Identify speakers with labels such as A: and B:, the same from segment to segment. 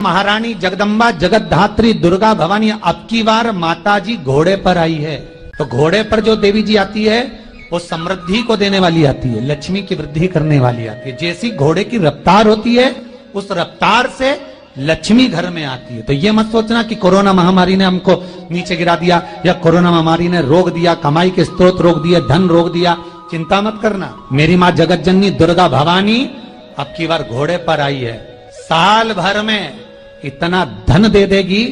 A: महारानी जगदम्बा जगतधात्री दुर्गा भवानी अब की बार माताजी घोड़े पर आई है। तो घोड़े पर जो देवी जी आती है वो समृद्धि को देने वाली आती है, लक्ष्मी की वृद्धि करने वाली आती है। जैसी घोड़े की रफ्तार होती है उस रफ्तार से लक्ष्मी घर में आती है। तो ये मत सोचना कि कोरोना महामारी ने हमको नीचे गिरा दिया या कोरोना महामारी ने रोक दिया, कमाई के स्रोत रोक दिया, धन रोक दिया। चिंता मत करना, मेरी माँ जगत जननी दुर्गा भवानी अब की बार घोड़े पर आई है। साल भर में इतना धन दे देगी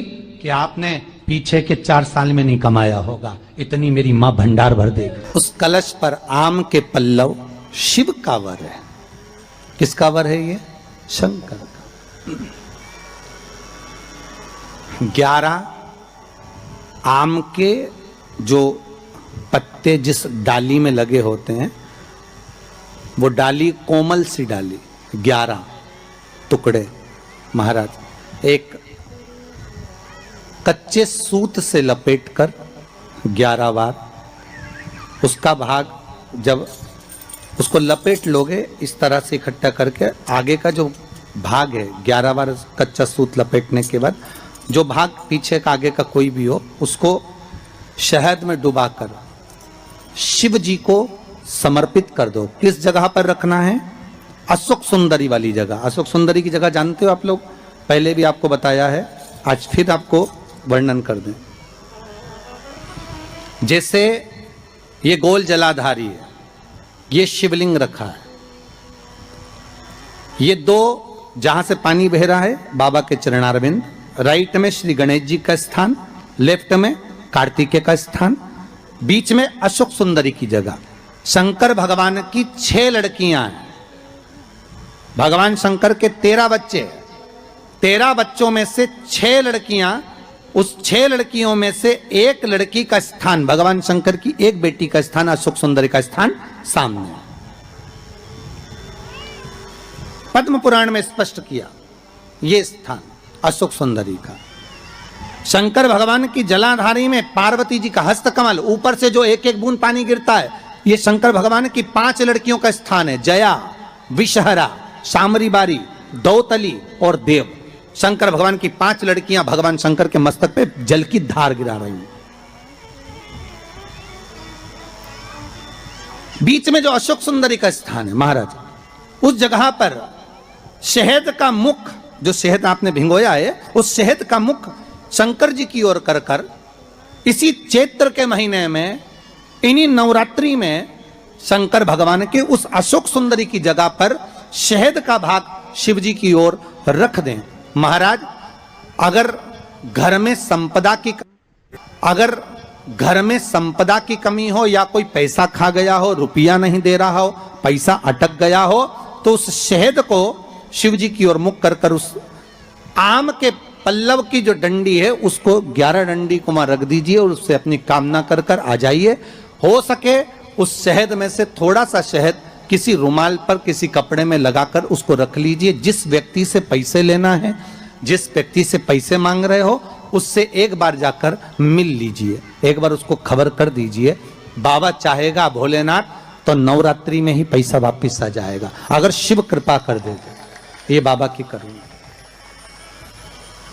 A: कि आपने पीछे के 4 साल में नहीं कमाया होगा, इतनी मेरी मां भंडार भर देगी। उस कलश पर आम के पल्लव शिव का वर है। किसका वर है ये? शंकर का। 11 आम के जो पत्ते जिस डाली में लगे होते हैं वो डाली कोमल सी डाली, 11 टुकड़े महाराज एक कच्चे सूत से लपेटकर 11 बार उसका भाग, जब उसको लपेट लोगे इस तरह से इकट्ठा करके आगे का जो भाग है 11 बार कच्चा सूत लपेटने के बाद जो भाग पीछे का आगे का कोई भी हो उसको शहद में डुबाकर शिव जी को समर्पित कर दो। किस जगह पर रखना है? अशोक सुंदरी वाली जगह। अशोक सुंदरी की जगह जानते हो आप लोग, पहले भी आपको बताया है, आज फिर आपको वर्णन कर दें। जैसे ये गोल जलाधारी है, ये शिवलिंग रखा है, ये 2 जहां से पानी बह रहा है बाबा के चरणारविंद, राइट में श्री गणेश जी का स्थान, लेफ्ट में कार्तिकेय का स्थान, बीच में अशोक सुंदरी की जगह। शंकर भगवान की 6 लड़कियां हैं। भगवान शंकर के 13 बच्चे, 13 बच्चों में से 6 लड़कियां, उस 6 लड़कियों में से एक लड़की का स्थान, भगवान शंकर की एक बेटी का स्थान, अशोक सुंदरी का स्थान सामने पद्म पुराण में स्पष्ट किया। यह स्थान अशोक सुंदरी का। शंकर भगवान की जलाधारी में पार्वती जी का हस्तकमल, ऊपर से जो एक एक बूंद पानी गिरता है, यह शंकर भगवान की 5 लड़कियों का स्थान है। जया, विषहरा, शामरी बारी, दौतली और देव। शंकर भगवान की 5 लड़कियां भगवान शंकर के मस्तक पे जल की धार गिरा रही हैं। बीच में जो अशोक सुंदरी का स्थान है महाराज, उस जगह पर शहद का मुख, जो शहद आपने भिंगोया है, उस शहद का मुख शंकर जी की ओर कर कर इसी चैत्र के महीने में, इन्हीं नवरात्रि में शंकर भगवान के उस अशोक सुंदरी की जगह पर शहद का भाग शिव जी की ओर रख दें। महाराज अगर घर में संपदा की कमी हो या कोई पैसा खा गया हो, रुपया नहीं दे रहा हो, पैसा अटक गया हो, तो उस शहद को शिव जी की ओर मुख कर कर उस आम के पल्लव की जो डंडी है उसको 11 डंडी को वहां रख दीजिए और उससे अपनी कामना कर कर आ जाइए। हो सके उस शहद में से थोड़ा सा शहद किसी रुमाल पर, किसी कपड़े में लगाकर उसको रख लीजिए। जिस व्यक्ति से पैसे लेना है, जिस व्यक्ति से पैसे मांग रहे हो, उससे एक बार जाकर मिल लीजिए, एक बार उसको खबर कर दीजिए। बाबा चाहेगा भोलेनाथ तो नवरात्रि में ही पैसा वापिस आ जाएगा, अगर शिव कृपा कर देगा। ये बाबा की करुणा।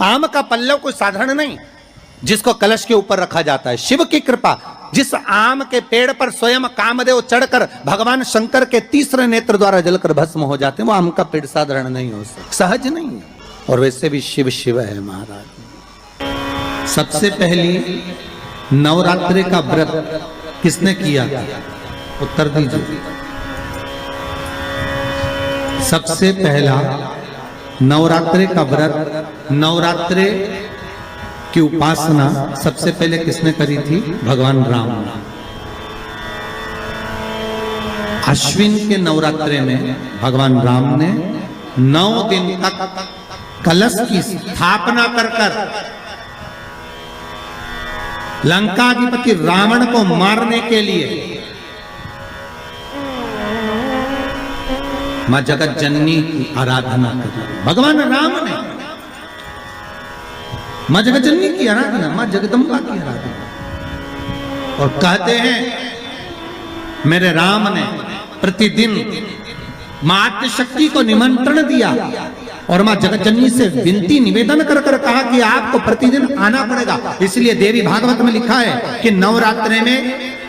A: आम का पल्लव कोई साधारण नहीं जिसको कलश के ऊपर रखा जाता है, शिव की कृपा। जिस आम के पेड़ पर स्वयं कामदेव चढ़कर भगवान शंकर के 3रे नेत्र द्वारा जलकर भस्म हो जाते हैं, वो आम का पेड़ साधारण नहीं हो सकता, सहज नहीं है। और वैसे भी शिव शिव है महाराज। सबसे पहली नवरात्रि का व्रत किसने किया? उत्तर दीजिए। सबसे पहला नवरात्रि का व्रत, नवरात्रि की उपासना सबसे पहले किसने करी थी? भगवान राम ने। अश्विन के नवरात्रि में भगवान राम ने 9 दिन तक कलश की स्थापना कर कर लंकाधिपति रावण को मारने के लिए मां जगत जननी की आराधना करी। भगवान राम ने मां जगत जननी की आराधना, मां जगदम्बा की आराधना। और कहते हैं मेरे राम ने प्रतिदिन मां आद्य शक्ति को निमंत्रण दिया और मां जगतजननी से विनती निवेदन कर कर कहा कि आपको प्रतिदिन आना पड़ेगा। इसलिए देवी भागवत में लिखा है कि नवरात्रि में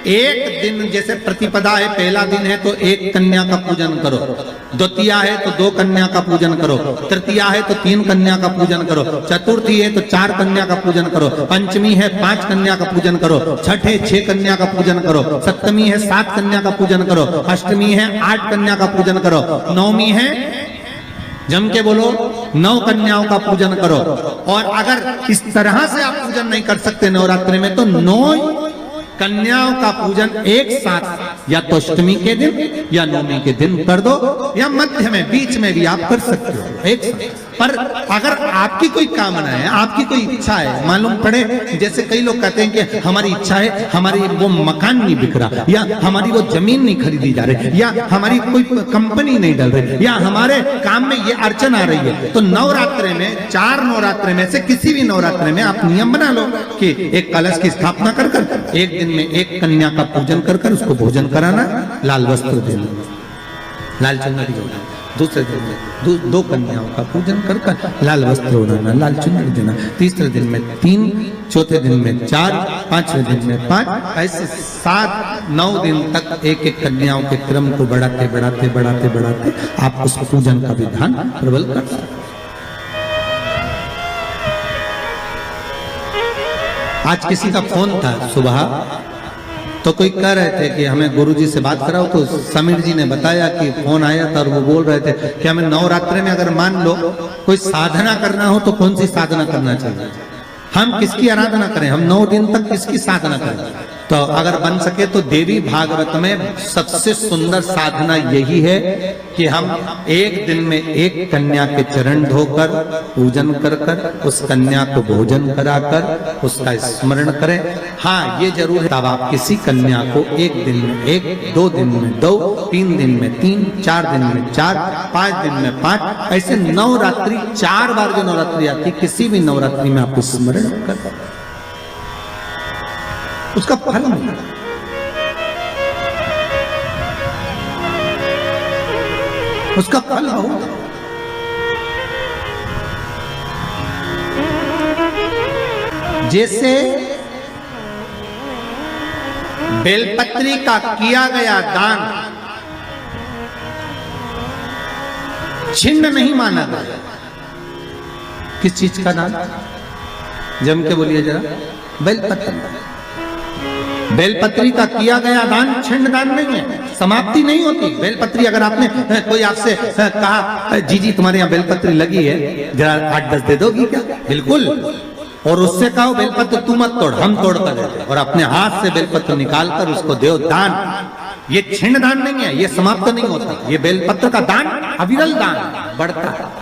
A: एक दिन, जैसे प्रतिपदा है, पहला दिन है तो एक कन्या का पूजन करो, द्वितीया है तो 2 कन्या का पूजन करो, तृतीया है तो 3 कन्या का पूजन करो, चतुर्थी है तो 4 कन्या का पूजन करो, पंचमी है 5 कन्या का पूजन करो, छठ है 6 कन्या का पूजन करो, सप्तमी है 7 कन्या का पूजन करो, अष्टमी है 8 कन्या का पूजन करो, नवमी है, जम के बोलो, 9 कन्याओं का पूजन करो। और अगर इस तरह से आप पूजन नहीं कर सकते नवरात्रि में, तो 9 कन्याओं का पूजन एक साथ या तो अष्टमी के दिन या नवमी के दिन कर दो, या मध्य में, बीच में भी आप कर सकते हो एक साथ। पर अगर आपकी कोई कामना है, आपकी कोई इच्छा है, मालूम पड़े, जैसे कई लोग कहते हैं कि हमारी इच्छा है, हमारी वो मकान नहीं बिक रहा, या हमारी वो जमीन नहीं खरीदी जा रही, या हमारी कोई कंपनी नहीं डल रही, या हमारे काम में ये अड़चन आ रही है, तो नवरात्रि में, 4 नवरात्रि में से किसी भी नवरात्रि में आप नियम बना लो कि एक कलश की स्थापना कर कर एक दिन में एक कन्या का पूजन कर कर उसको भोजन कराना, लाल वस्त्र देना, लाल चुनरी देना, दूसरे दिन में 2 कन्याओं का पूजन कर कर लाल वस्त्र ओढ़ाना, लाल चुनरी देना, तीसरे दिन में 3, चौथे दिन में 4, 5वें दिन में 5, ऐसे 7-9 दिन तक एक एक कन्याओं के क्रम को बढ़ाते बढ़ाते बढ़ाते बढ़ाते आप उस पूजन का विधान प्रबल कर सकते। आज किसी का फोन था सुबह, तो कोई कह रहे थे कि हमें गुरुजी से बात कराओ, तो समीर जी ने बताया कि फोन आया था और वो बोल रहे थे कि हमें नवरात्रि में अगर मान लो कोई साधना करना हो तो कौन सी साधना करना चाहिए, हम किसकी आराधना करें, हम 9 दिन तक किसकी साधना करें। तो अगर बन सके तो देवी भागवत में सबसे सुंदर साधना यही है कि हम एक दिन में एक कन्या के चरण धोकर पूजन कर कर उस कन्या को भोजन कराकर उसका स्मरण करें। हाँ, ये जरूर है, तब आप किसी कन्या को एक दिन में 1, 2 दिन में 2, 3 दिन में 3, 4 दिन में 4, 5 दिन में 5, ऐसे नवरात्रि 4 बार जो नवरात्रि आती, किसी भी नवरात्रि में आप स्मरण कर उसका फल मिला। उसका फल होगा। जैसे बेलपत्री का किया गया दान छिन्न नहीं माना गया। किस चीज का दान? जम के बोलिए जरा। बेलपत्री। बेलपत्री का किया गया दान छिन्न दान नहीं है, समाप्ति नहीं होती। बेलपत्री अगर आपने कोई आपसे कहा जी जी तुम्हारे यहाँ बेलपत्री लगी है, जरा 8-10 दे दोगी क्या? बिल्कुल। और उससे कहो बेलपत्र तू मत तोड़, हम तोड़ कर देते, और अपने हाथ से बेलपत्र निकाल कर उसको दो दान। ये छिन्न दान नहीं है, ये समाप्त नहीं होता। ये बेलपत्र का दान अविरल दान बढ़ता है।